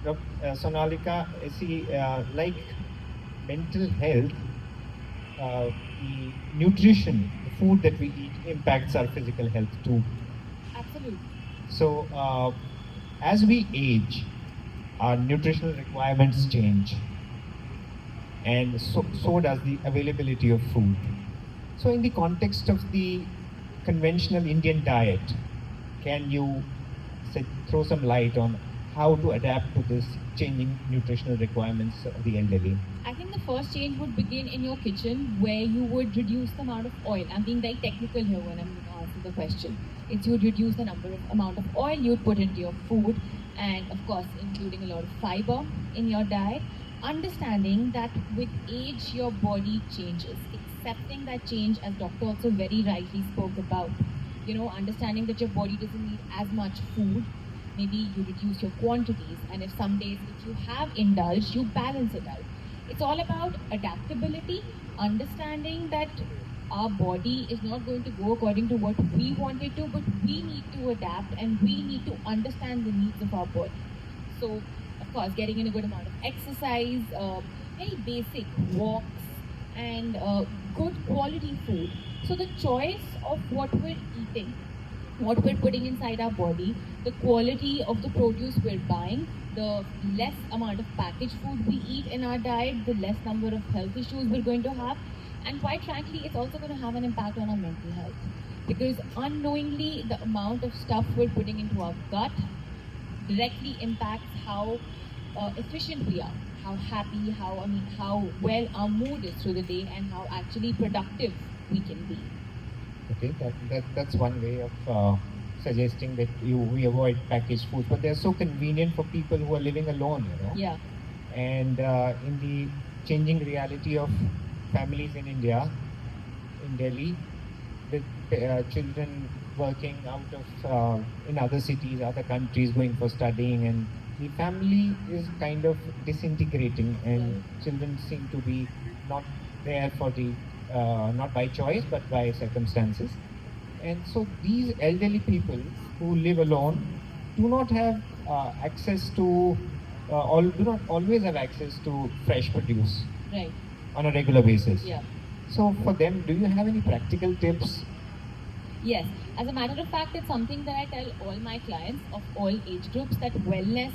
Sonalika, see, like mental health, the nutrition, the food that we eat impacts our physical health too. Absolutely. So, as we age, our nutritional requirements change, and so does the availability of food. So, in the context of the conventional Indian diet, can you throw some light on how to adapt to this changing nutritional requirements of the elderly? I think the first change would begin in your kitchen where you would reduce the amount of oil. I'm being very technical here when I'm going to answer the question. It's you would reduce the amount of oil you'd put into your food, and of course including a lot of fiber in your diet. Understanding that with age your body changes. Accepting that change, as doctor also very rightly spoke about. Understanding that your body doesn't need as much food. Maybe you reduce your quantities, and if some days if you have indulged, you balance it out. It's all about adaptability, understanding that our body is not going to go according to what we want it to, but we need to adapt and we need to understand the needs of our body. So, of course, getting in a good amount of exercise, very basic walks, and good quality food. So, the choice of what we're eating, what we're putting inside our body, the quality of the produce we're buying, the less amount of packaged food we eat in our diet, the less number of health issues we're going to have. And quite frankly, it's also going to have an impact on our mental health. Because unknowingly, the amount of stuff we're putting into our gut directly impacts how efficient we are, how happy, how well our mood is through the day, and how actually productive we can be. Okay, that's one way of suggesting that we avoid packaged foods, but they're so convenient for people who are living alone, Yeah. And in the changing reality of families in India, in Delhi, with children working out of in other cities, other countries, going for studying, and the family is kind of disintegrating, and children seem to be not there for the not by choice but by circumstances. And so these elderly people who live alone do not have access to do not always have access to fresh produce Right. on a regular basis. Yeah. So for them, do you have any practical tips? Yes. As a matter of fact, it's something that I tell all my clients of all age groups that wellness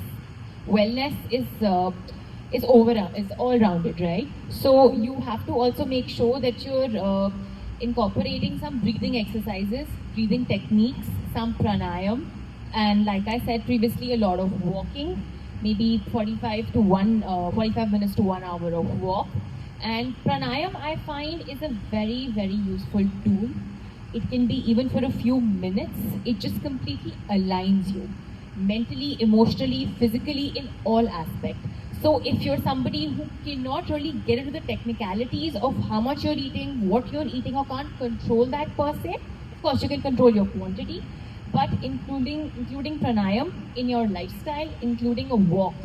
is all rounded, right? So you have to also make sure that you're incorporating some breathing exercises, breathing techniques, some pranayam, and like I said previously, a lot of walking, maybe 45 minutes to 1 hour of walk. And pranayam, I find, is a very, very useful tool. It can be even for a few minutes. It just completely aligns you mentally, emotionally, physically, in all aspects. So if you're somebody who cannot really get into the technicalities of how much you're eating, what you're eating, or can't control that per se, of course you can control your quantity, but including pranayam in your lifestyle, including a walk,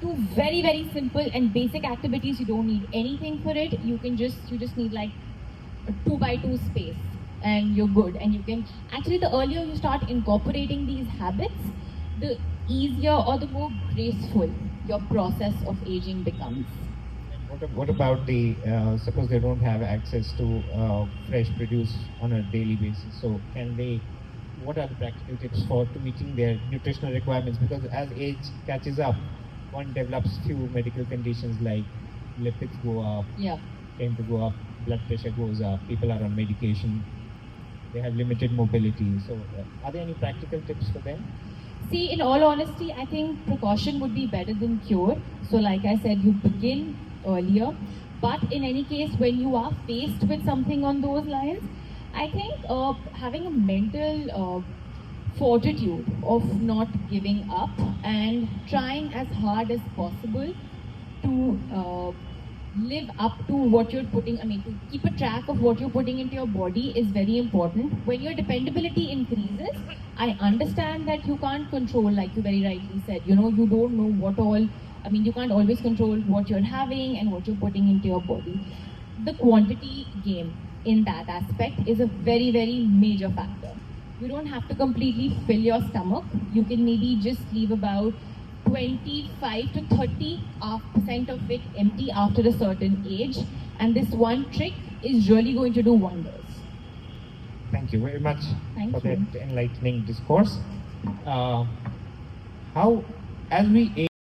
two very, very simple and basic activities. You don't need anything for it. You just need like a 2 by 2 space, and you're good. And you can actually, the earlier you start incorporating these habits, the easier or the more graceful your process of aging becomes. What about the suppose they don't have access to fresh produce on a daily basis? So can they? What are the practical tips for to meeting their nutritional requirements? Because as age catches up, one develops few medical conditions like lipids go up, Yeah. tend to go up, blood pressure goes up, people are on medication, they have limited mobility. So are there any practical tips for them? See, in all honesty, I think precaution would be better than cure. So, like I said, you begin earlier. But in any case, when you are faced with something on those lines, I think having a mental fortitude of not giving up and trying as hard as possible to live up to what you're putting, to keep a track of what you're putting into your body is very important. When your dependability increases, I understand that you can't control, like you very rightly said, you don't know what all, you can't always control what you're having and what you're putting into your body. The quantity game in that aspect is a very, very major factor. You don't have to completely fill your stomach. You can maybe just leave about 25 to 30% of it empty after a certain age, and this one trick is really going to do wonders. Thank you very much Thank for you. that enlightening discourse. How, as we